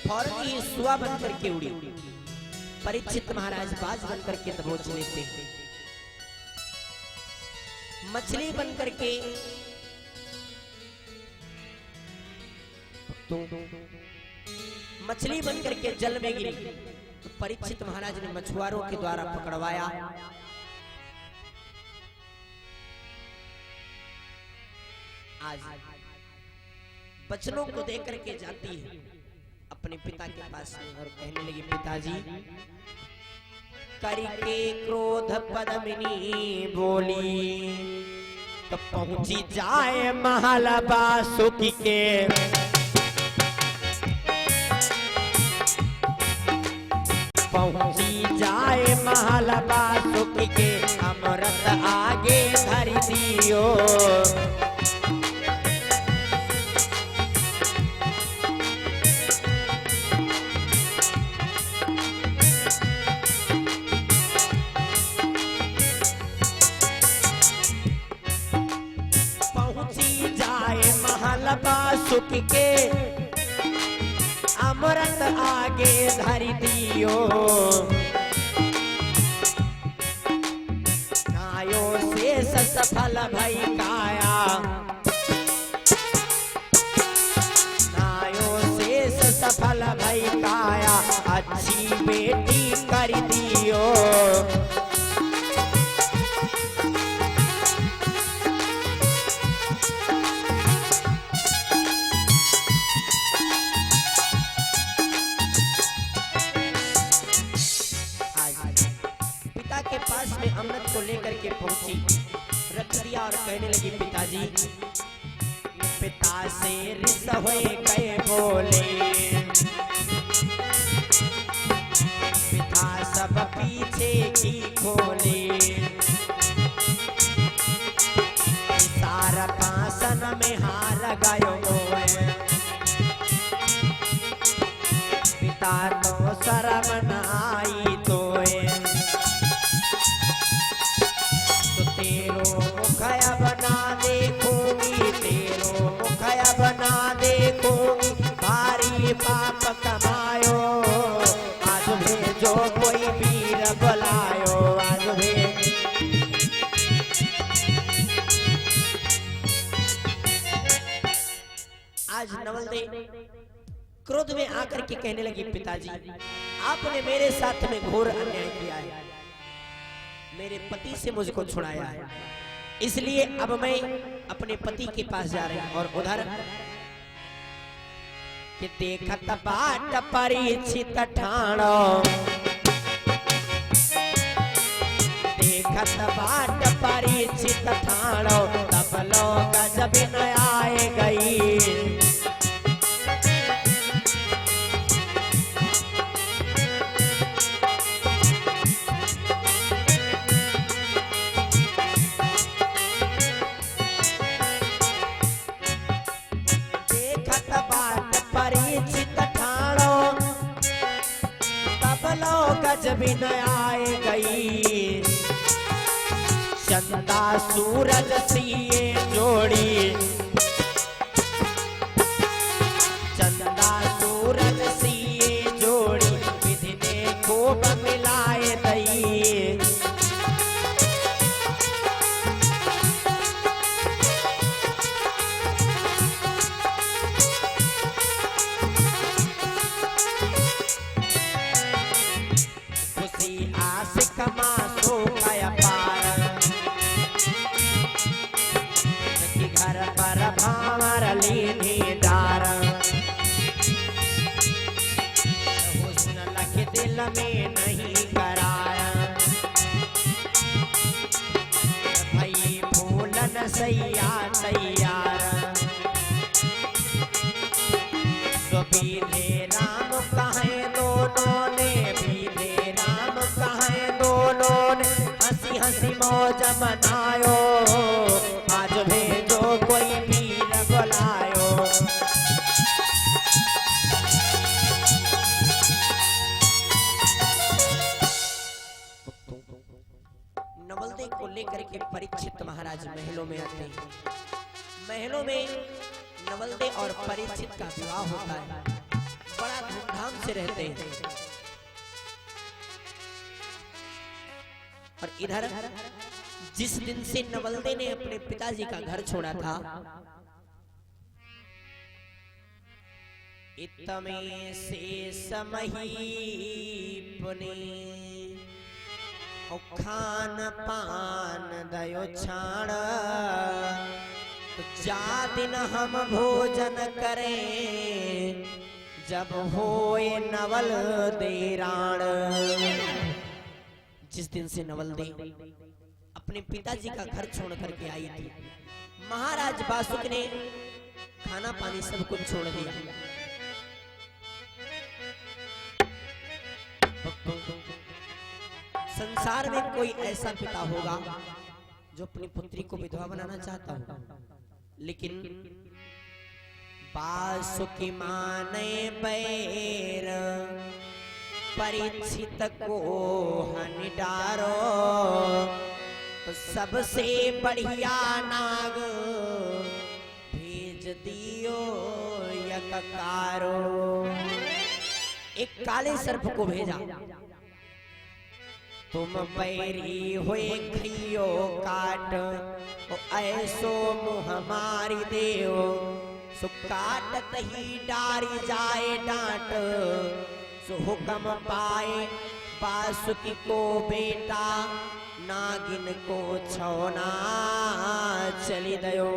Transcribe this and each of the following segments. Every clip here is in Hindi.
फौरन ही सुआ बनकर के उड़ी। परीक्षित महाराज बाज बनकर के दबोच लेते हैं। मछली बनकर के मछली बनकर के जल में गिरी। तो परीक्षित महाराज ने मछुआरों के द्वारा पकड़वाया। आज बचनों को देकर के जाती है अपने पिता के पास में और कहने लगी, पिताजी करके क्रोध पद्मिनी बोली, तो पहुंची जाए महल बासुकी के। पहुंची जाए महल बासुकी के, अमृत आगे धर दियो। सुख के अमृत आगे धर दियो। कायो शेष सफल भई काया, कायो शेष सफल भई काया, अच्छी बेटी कर दियो। अमृत को लेकर के पहुंची, रख दिया और कहने लगी, पिताजी पिता से रिस हुए गए बोले, पिता सब पीछे की खोले। सारा पासन में हार गयो पिता तो शर्म न आई तो बना देखूंगी, तेरो मुखया बना देखूंगी। भारी पाप कमायो आज भेजो कोई वीर बुलायो। आज आज नवलदे क्रोध में आकर के कहने लगी, पिताजी आपने मेरे साथ में घोर अन्याय किया है, मेरे पति से मुझको छुड़ाया है, इसलिए अब मैं अपने पति के पास जा रही हूं। और उधर कि देखत बाट परीक्षित ठाणो, देखत बाट परीक्षित ठाणो, तब लोग गजब न आए गई। गजब न आए गई। चंदा सूरज सिए जोड़ी, चंदा सूरज सिए जोड़ी, विधि ने खूब मिलाए दई। घर पर भावर लीनी डार, हुस्न लख दिल में नहीं कराया। भई फूलन सैया तैयार, तो बीधे राम कहे दोनों ने, बीधे राम कहे दोनों ने, हंसी हंसी मौज मनायो। आज भेजो कोई वीर बुलायो। नवलदे को लेकर के परीक्षित महाराज महलों में आते हैं। महलों में नवलदे और परीक्षित का विवाह होता है, बड़ा धूमधाम से रहते हैं। और इधर जिस दिन से नवलदे ने अपने पिताजी का घर छोड़ा था, इतमे से समहीपने खान पान दयो छाण, तो जा दिन हम भोजन करें जब होए नवल देराण। जिस दिन से नवलदे अपने पिताजी का घर छोड़ करके आई थी, महाराज बासुक ने खाना पानी सब कुछ छोड़ दिया। संसार में कोई ऐसा पिता होगा जो अपनी पुत्री को विधवा बनाना चाहता होगा, लेकिन बासुकी माने बैर परीक्षित को हनि डारो, तो सबसे बढ़िया नाग भेज दियो यककारो। एक काले सर्प को भेजा, तुम बैरी हुए खियो काट, ऐसो मुँह मारी देव, सो काटत ही डारी जाए डांट, सो हुक्म पाए बासुकी को बेटा, नागिन को छौना चली दयो।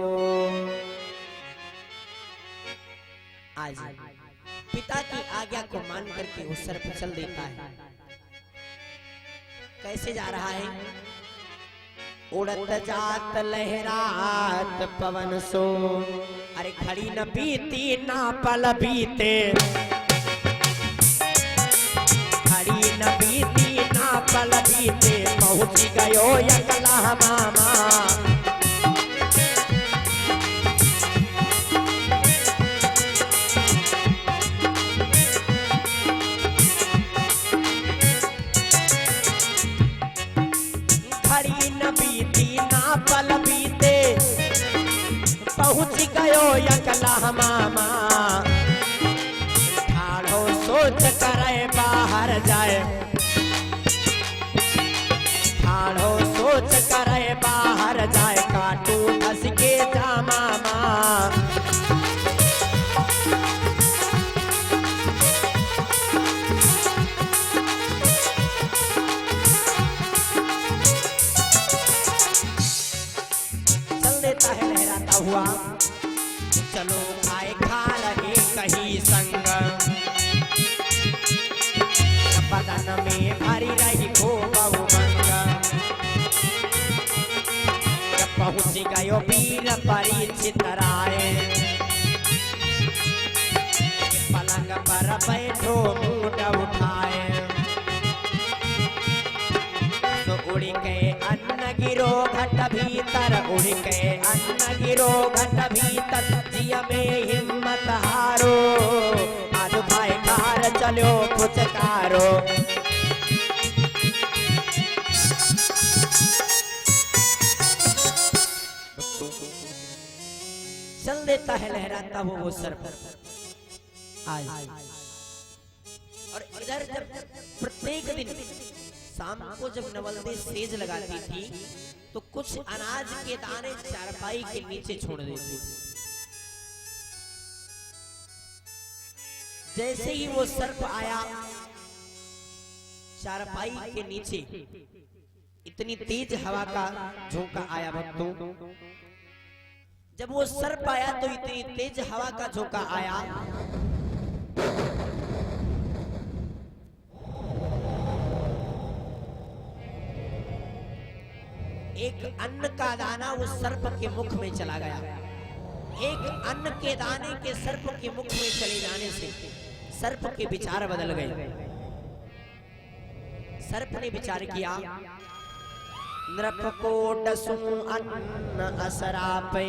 आज पिता की आज्ञा को मान करके वो सर्प चल देता है। कैसे जा रहा है? उड़त जात लहरात पवन सो, अरे खड़ी न बीती ना पल बीते, खड़ी न बीती ना पल बीते, पहुंच गयो यकला मामा। पल बीते पहुंच गयो यकला मामा, ठाड़ो सोच करे बाहर जाए, ठाड़ो सोच करे बाहर जाए, काटू फंस के जा मामा। हुआ चलो खाए खा रहे कहीं संग, बदन में भरी रही हो बहुमंग। जब पहुंच गयो वीर परीक्षित राय, पलंग पर बैठो मुंड उठाए, तो उड़ के अन्न गिरो घट भीतर, उड़ के अन्न गिरो घट भीतर, जिया में हिम्मत हारो, आज भाई कार चलो पुचकारो। चल देता है लहराता वो सर्प आज। और इधर जब प्रत्येक दिन शाम को जब नवलदे सेज लगाती थी, तो कुछ अनाज के दाने चारपाई के नीचे छोड़ देती थी। जैसे ही वो सर्प आया चारपाई के नीचे, इतनी तेज हवा का झोंका आया भक्तों। जब वो सर्प आया तो इतनी तेज हवा का झोंका आया, एक अन्न का दाना उस सर्प के मुख में चला गया। एक अन्न के दाने के सर्प के मुख में चले जाने से सर्प के विचार बदल गए। सर्प ने विचार किया, नृपकोट सु अन्न असरापे।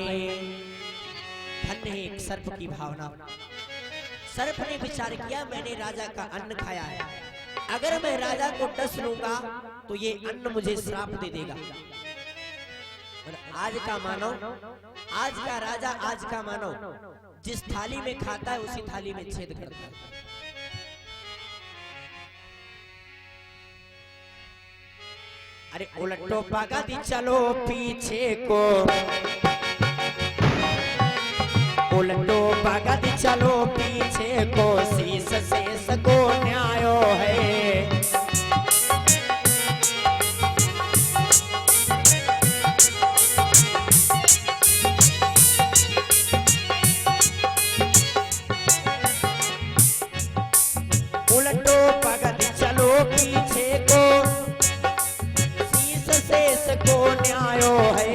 धन्य है एक सर्प की भावना। सर्प ने विचार किया, मैंने राजा का अन्न खाया है, अगर मैं राजा को डस लूंगा तो ये अन्न मुझे श्राप दे देगा। और आज का मानव, आज का राजा, आज का मानव जिस थाली में खाता है उसी थाली में छेद करता है। अरे उलटो पागा दी चलो पीछे को, उलटो पागा दी चलो पीछे को, शीश शेष को न्यायो है। उलटो पागा दी चलो पीछे को, शीश शेष को न्यायो है।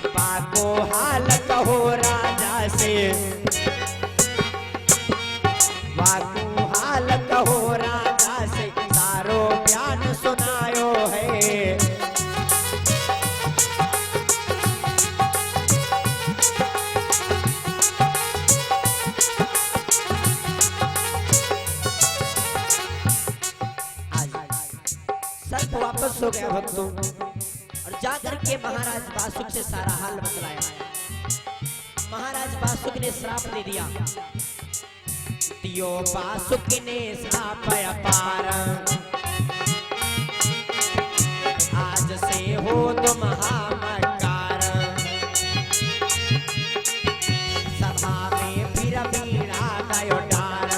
पाको हाल कहो राजा से, पाको हाल कहो राजा से, सारो बयान सुनायो है। सर्प वापस हो गया भक्तों, और जाकर के महाराज बासुक से सारा हाल बतलाया। महाराज बासुक ने श्राप दे दिया, दियो बासुक ने श्राप अपार, आज से हो तुम महामकार। सभा में फिर बीड़ा गयो डार,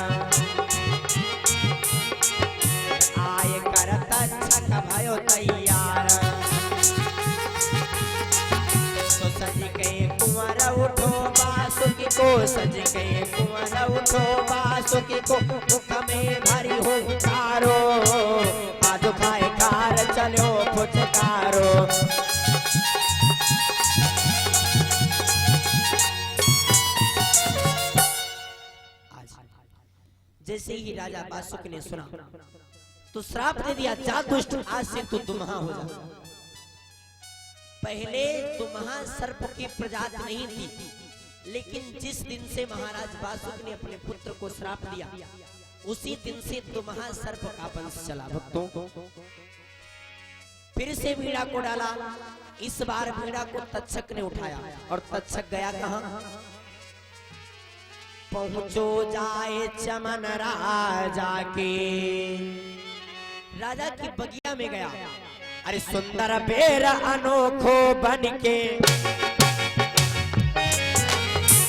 आय करत छक भयो तैयार। तो सज गए कुंवर उठो बासुकी को, सज गए कुंवर उठो बासुकी को, मुख में भरी हो कारो, आज खाए कार चलो फुचकारो। जैसे ही राजा बासुक ने सुना तो श्राप दे दिया, जा दुष्ट, आज से तू दुम्हा हो जा। पहले दुम्हा सर्प की प्रजाति नहीं थी, लेकिन जिस दिन से महाराज बासुक ने अपने पुत्र को श्राप दिया, उसी दिन से दुम्हा सर्प का वंश चला। भक्तों, फिर से भीड़ा को डाला। इस बार भीड़ा को तक्षक ने उठाया, और तक्षक गया कहां? पहुंचो जाए चमन राजा के, राजा की बगिया में गया। अरे सुंदर बेर अनोखो बनके,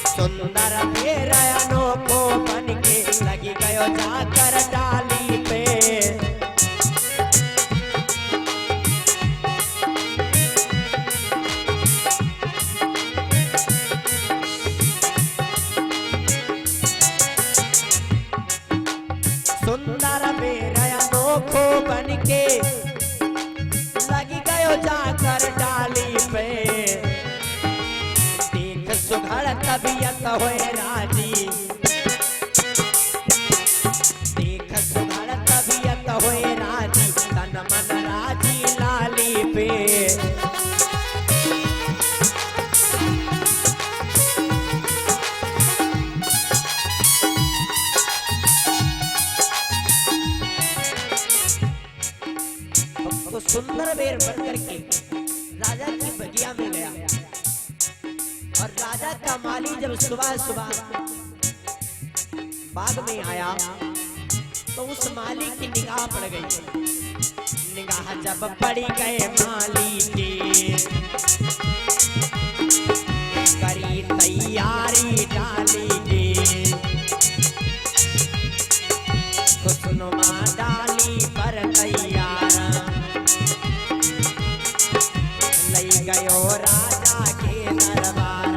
सुंदर बेर अनोखो बनके, लगी गयो जाकर डाली पे। सुंदर बेर अनोखो बनके, लगी गयो जाकर डाली पे। देख सुघड़ तबीयत होए राजी, देख सुघड़ तबीयत होए राजी, तन मन राजी लाली पे। तो सुंदर बेर बनकर के राजा की बगिया में गया, और राजा का माली जब सुबह सुबह बाग में आया तो उस माली की निगाह पड़ गई। निगाह जब पड़ी गए माली की, करी तैयारी डाली की, खुशनुमा डाली पर तैयार। लई गयो राजा के दरबार,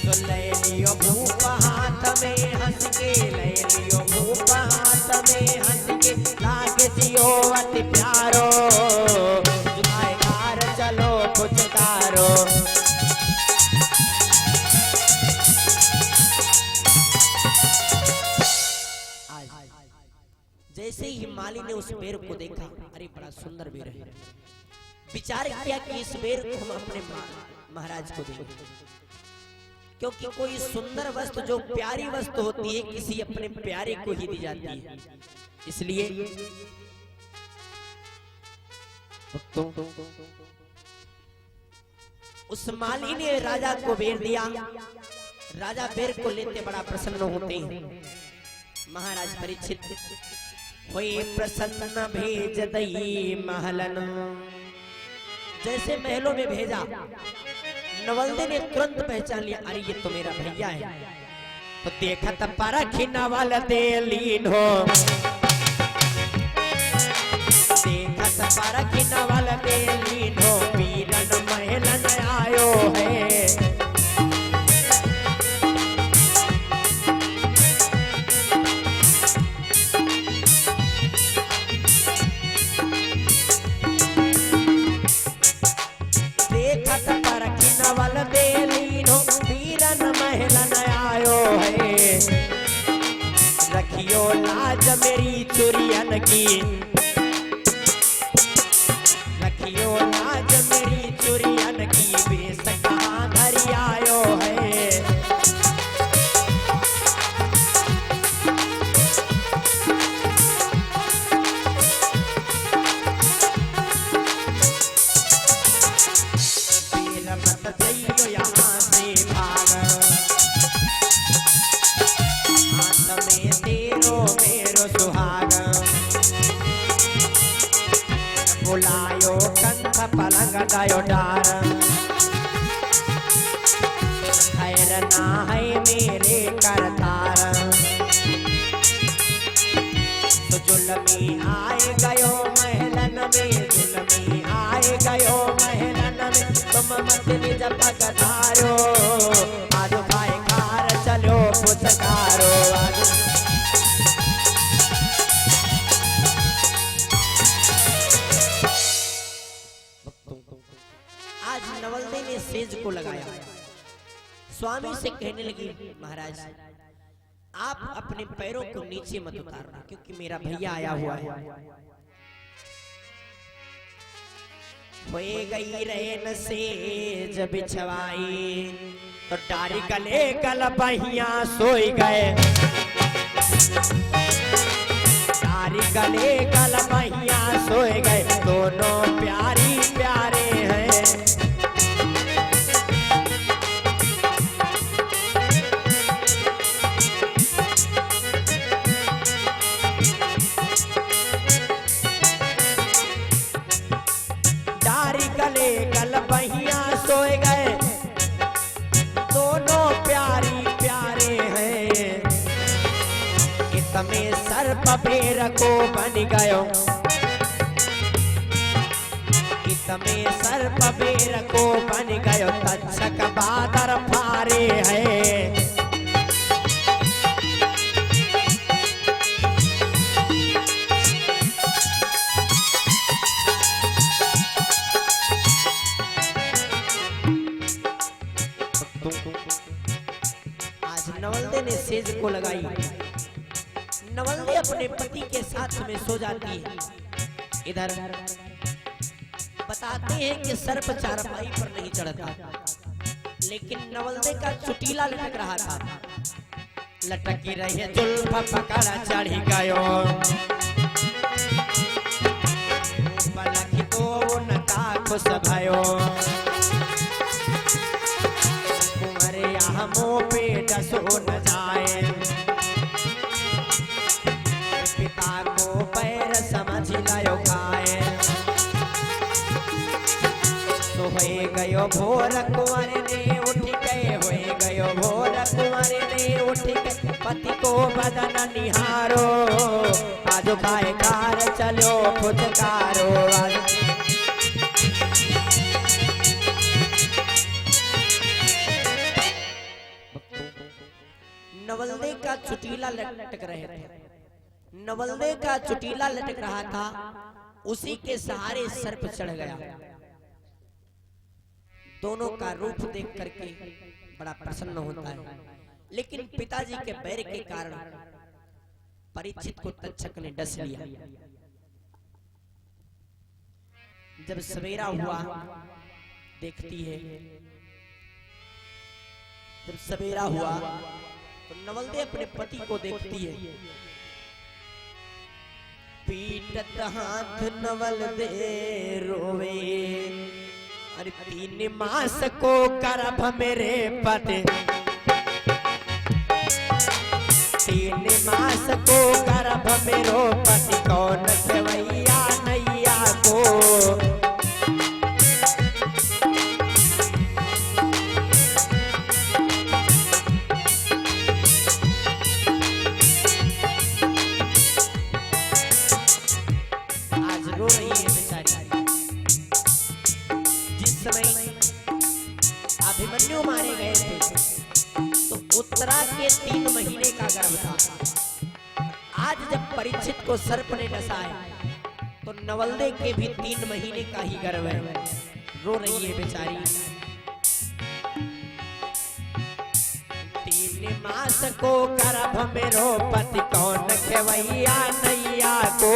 तो ले लियो भूप हाथ में हंस के, ले लियो भूप हाथ में हंस के, लागे जियो अति प्यारो, जुगाए कार चलो फुचकारो। जैसे ही माली ने उस बेर को देखा, अरे बड़ा सुंदर बेर है, विचार किया कि इस बेर को हम अपने महाराज को देंगे, क्योंकि कोई सुंदर वस्तु जो प्यारी वस्तु होती है किसी अपने प्यारे को ही दी जाती है। इसलिए उस माली ने राजा को बेर दिया। राजा बेर को लेते बड़ा प्रसन्न होते हैं। महाराज परीक्षित हुए प्रसन्न भेज दई महलन, जैसे महलों में भेजा नवलदे ने तुरंत पहचान लिया, अरे ये तो मेरा भैया है। तो देखा तब परखी नवलदे लीन हो, देखा तब परखी नवलदे लीन हो, वीरन महलन आयो है। देखा तब परखी नवलदे लीन हो, वीरन महलन आयो है। रखियो लाज मेरी चुरियन की, रखियो लाज मेरी चुरियन की, बेस कहाँ धरी आयो है। वीर मत जइयो यहाँ से भाग, हाथ में तेरो मेरो सुहाग। बुलायो कंठ पलंग दयो डार, खैर ना है मेरे करतार। तो जुल्मी आए गयो महलन में, जुल्मी आए गयो महलन में, तुम मत निज पगधारो। आज भाई कार चलो पुचकारो, आज नवलदे ने सेज को लगाया। स्वामी से कहने लगी, महाराज आप अपने पैरों को नीचे मत उतारना, क्योंकि मेरा भैया आया हुआ है। होए गई रेन सेज बिछवाई, तो डारी गले गल बहिया सोई गए। डारी गले गल बहिया सोए गए, दोनों प्यारी प्यारे हैं। डारी गले गल बहिया सोए गए, दोनों प्यारी प्यारे हैं। इतने सर्प बेर को बन गयो, इतने सर्प बेर को बन गयो, तक्षक बादर फारे हैं। आज नवलदे ने सेज को लगाई। नवलदे अपने पति के साथ में सो जाती है। इधर बताते हैं कि सर्प चारपाई पर नहीं चढ़ता, लेकिन नवलदे का चुटीला लटक रहा था। लटकी रही जुल्फ पकड़ा चढ़ी गयो, पलक तो उनका खुश भयो। कुंवरे हमो पे डसो न जाए, पिता को पैर समझ लायो खाए। तो होए गयो भोर कुंवरे ने उठ गए, होए गयो भोर कुंवरे ने उठ गए। पति को बदन निहारो, आजो खाए कार चलो फुटकारो। नवलदे का चुटीला लटक रहे थे। नवलदे का चुटीला लटक रहा था, उसी के सहारे सर्प चढ़ गया। दोनों का रूप देख करके बड़ा प्रसन्न होता है, लेकिन पिताजी के बैर के कारण परीक्षित को तक्षक ने डस लिया। जब सवेरा हुआ देखती है, जब सवेरा हुआ तो नवलदे अपने पति को देखती है। पीटत हाथ नवलदे रोवे, अरे 3 मास को गर्भ मेरे पति, 3 मास को गर्भ मेरो पति, कौन खेवैया नैया को। आज रो रही है बेचारी। जिस समय अभिमन्यु मारे गए थे तो उत्तरा के 3 महीने का गर्भ था। आज जब परीक्षित को सर्प ने डसा है तो नवलदे के भी 3 महीने का ही गर्भ है। रो रही है बेचारी। 3 मास को गर्भ मेरो पति, कौन खेवैया नैया को।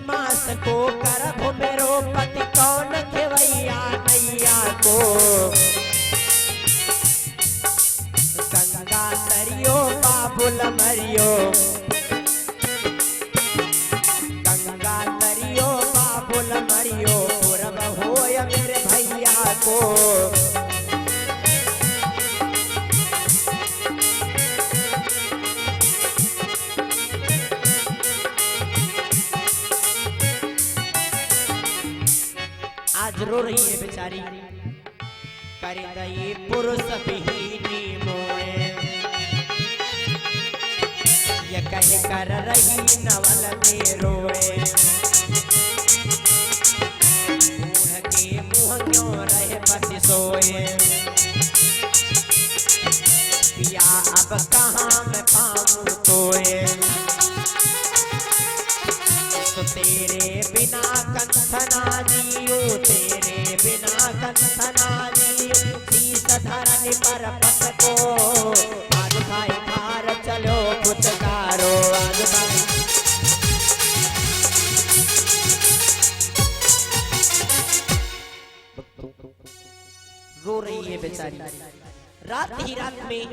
मास को गर्भ मेरो पति, कौन खेवैया नैया को। गंगा तरियो बाबुल मरियो, गंगा तरियो बाबुल मरियो, पूरब होय मेरे भैया को। आज रो रही है बेचारी। कर दई पुरुष विहीनी मोए, ये कह कर रही नवल में रोए। बूढ़ के मुँह क्यों रहे पति सोए, पिया अब कहाँ मैं पाऊँ तोए। तो तेरे बिना कंथना जियो, तेरे बिना कंथना जियो, शीश धरनी पर पट को। आज भाई खार चलो पुचकारो, आज भाई। रो रही है बेचारी। रात ही रात में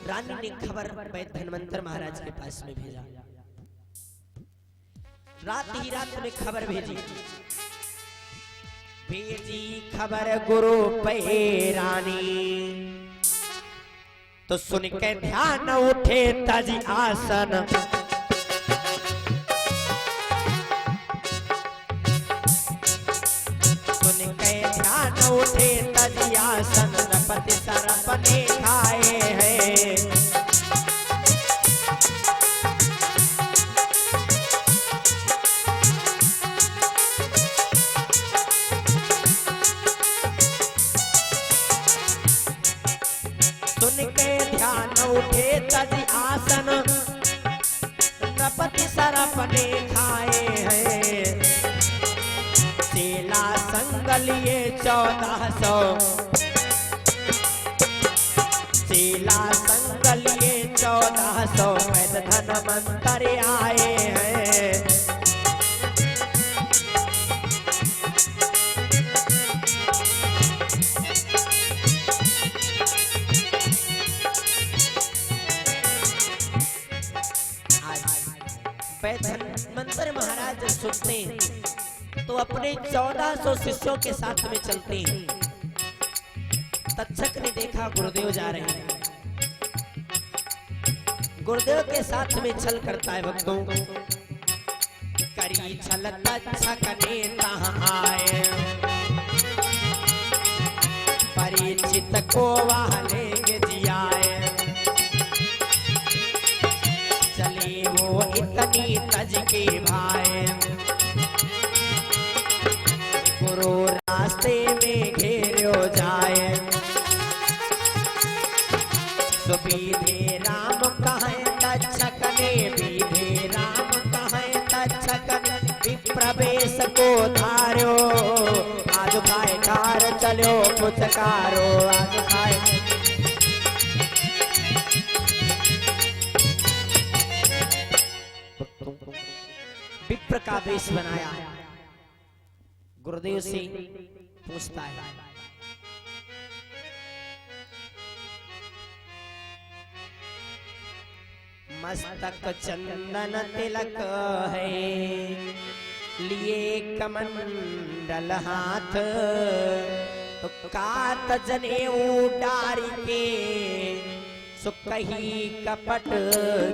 रानी ने खबर धन्वंतर महाराज के पास में भेजा। रात ही रात में खबर भेजी खबर गुरु पे रानी। तो सुन के ध्यान उठे तजी आसन, सुन के ध्यान उठे तजी आसन, नपति सरप ने खाए हैं। सुन के ध्यान उठे तजी आसन, नपति सरप ने खाए हैं। चेला संग लिए 1400, चेला संग लिए 1400, वैद धन्वंतरि आए हैं। धन्वंतरि महाराज सुनते हैं तो अपने 1400 शिष्यों के साथ में चलते हैं। तक्षक ने देखा गुरुदेव जा रहे हैं, गुरुदेव के साथ में छल करता है भक्तों। करी छल तक्षक ने कहाँ आए, परीक्षित को वहाँ लेंगे जियाए। चली वो इतनी तज के भाई, गुरु रास्ते में घेरो जाए। सुबीधे राम कहे तक्षक ने, बीधे राम कहे तक्षक ने, विप्रवेश को धारो। आज खाए कार चलो पुचकारो, आज खाए। विप्र का वेश बनाया, गुरुदेव से पूछता है मस्तक चंदन तिलक है, लिए कमंडल हाथ, तो कात जनेऊ डारी के, सो कही कपट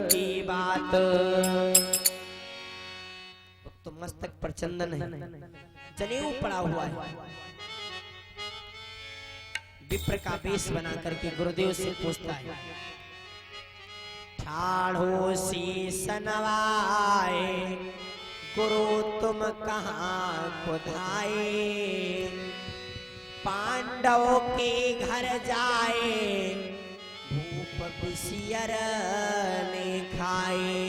की बात। तो मस्तक पर चंदन है, जनेऊ पड़ा हुआ है। विप्र का वेश बना करके गुरुदेव से पूछता है, ठाढ़ो शीस नवाए, गुरु तुम कहाँ खुदाए, पांडवों के घर जाए, भूप बिसियर ने खाए।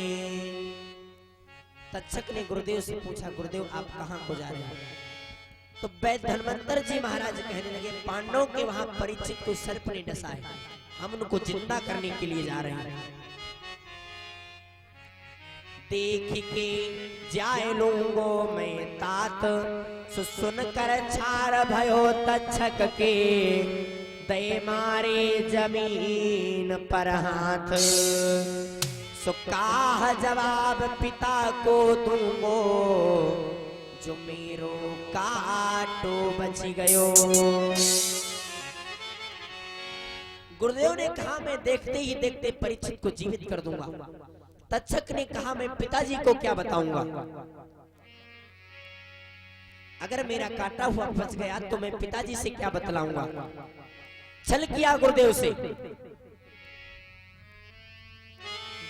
तक्षक ने गुरुदेव से पूछा, गुरुदेव आप कहाँ को जा रहे हैं? तो वैद्य धन्वंतर जी महाराज कहने लगे, पांडवों के वहां परीक्षित को सर्प ने डसा है, हम उनको जिंदा करने के लिए जा रहे हैं। देख के जाए लोगो मैं तात, सुन कर छार भयो तक्षक के, दे मारे जमीन पर हाथ, सुकाह जवाब पिता को दूंगो, जो मेरो काटो बच गयो। गुरुदेव ने कहा, मैं देखते ही देखते परीक्षित को जीवित कर दूंगा। तक्षक ने कहा, मैं पिताजी को क्या बताऊंगा? अगर मेरा काटा हुआ बच गया तो मैं पिताजी से क्या बतलाऊंगा? छल किया गुरुदेव से।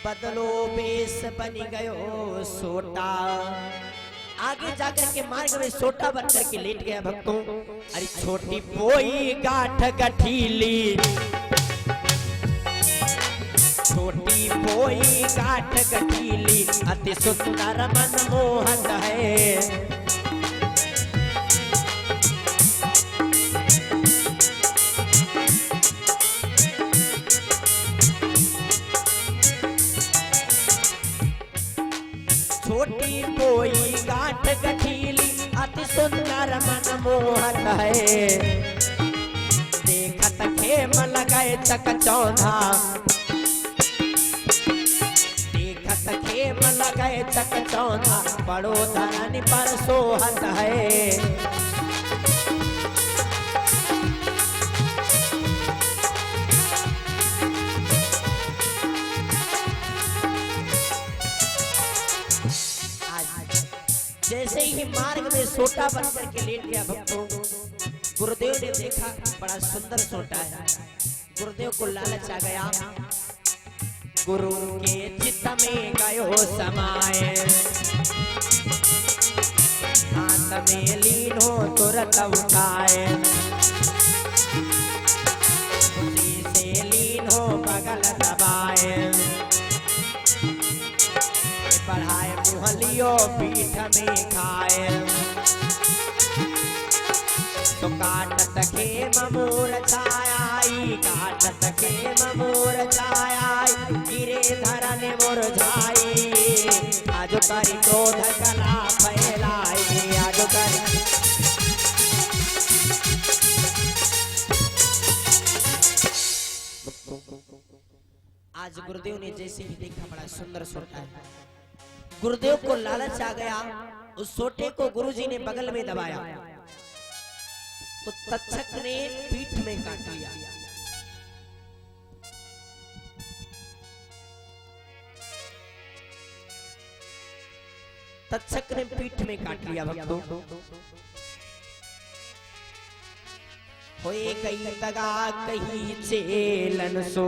बदलो बेस बन गयो सोटा, आगे जाकर के मार्ग में सोटा बन करके लेट गया भक्तों। अरे छोटी पोई गाठ गठीली, छोटी पोई गाठ गठीली, अति सुंदर मनमोहक है। छोटी पोई गाठ गठीली, अति सुंदर मनमोहक है। देखत खेम लगाए चकचौंधा, देखत खेम लगाए चकचौंधा, बड़ो धरन पर सोहत है। जैसे ही मार्ग में सोटा बन करके लेट गया भक्तों, गुरुदेव ने देखा बड़ा सुंदर सोटा है। गुरुदेव को लालच आ गया, गुरु के चित्त में गयो समाए, हाथ में लीन हो तुरंत उठाए, उसी से लीन हो बगल दबाए, बढ़ाए मुहलियो पीठ में खाए, तो काटत खेम मोर छायाई, काटत खेम मोर छायाई, गिरे धरन मुरझाई, आज करी क्रोध कला फैलाई, आज करी। आज गुरुदेव ने जैसे ही देखा बड़ा सुंदर सोटा है, गुरुदेव को लालच आ गया, उस सोटे को गुरुजी ने बगल में दबाया, तो तक्षक ने पीठ में काट लिया। तक्षक ने पीठ में काट लिया भक्तों। होए गई दगा कही चेलन सो,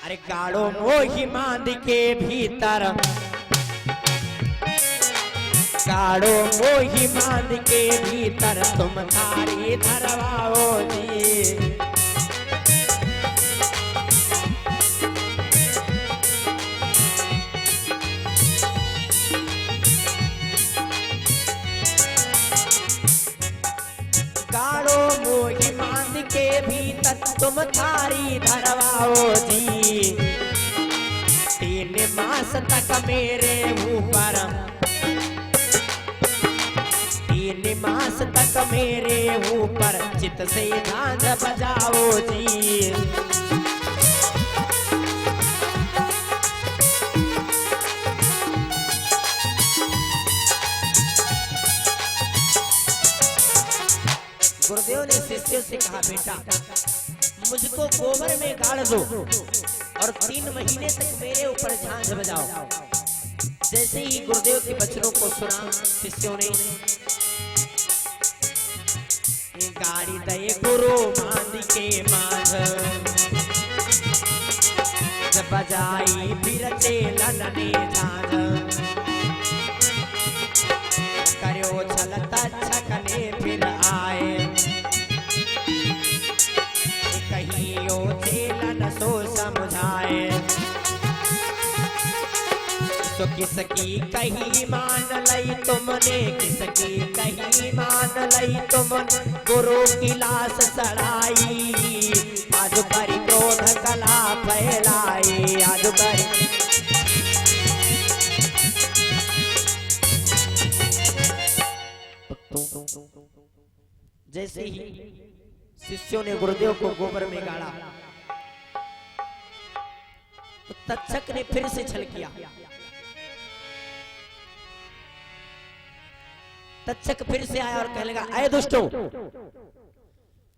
अरे गाड़ो मोही मांद के भीतर, गाड़ो मोही बांध के भीतर, तुम थारी धरवाओ जी। गाड़ो मोही बांध के भीतर, तुम थारी धरवाओ जी। 3 मास तक मेरे ऊपर, 3 मास तक मेरे ऊपर, चित से झांझ बजाओ जी। गुरुदेव से कहा, बेटा मुझको गोबर में गाड़ दो और 3 महीने तक मेरे ऊपर झांझ बजाओ। जैसे ही गुरुदेव के वचनों को सुना शिष्यों ने, गाड़ी दे गुरु मांदी के माझ, जब बजाई फिर चेलन ने झांझ, करो चलता छकने फिर आए, कहियो चेलन सो समझाए, तो किसकी कही मान लई तुमने, किसकी कही मान लई तुमने, गुरु की लाश सड़ाई, आज पर क्रोध कला फैलाई, आज पर जैसे ही शिष्यों ने गुरुदेव को गोबर में गाड़ा तो तक्षक ने फिर से छल किया। तक्षक फिर से आया और कहने लगा, अय दुष्टों,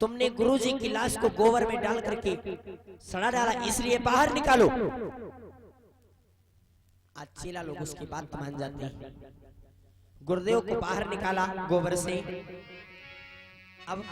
तुमने गुरुजी की लाश को गोबर में डाल करके सड़ा डाला, इसलिए बाहर निकालो। आज चेला लोग उसकी बात मान जाते हैं। गुरुदेव को बाहर निकाला गोबर से। अब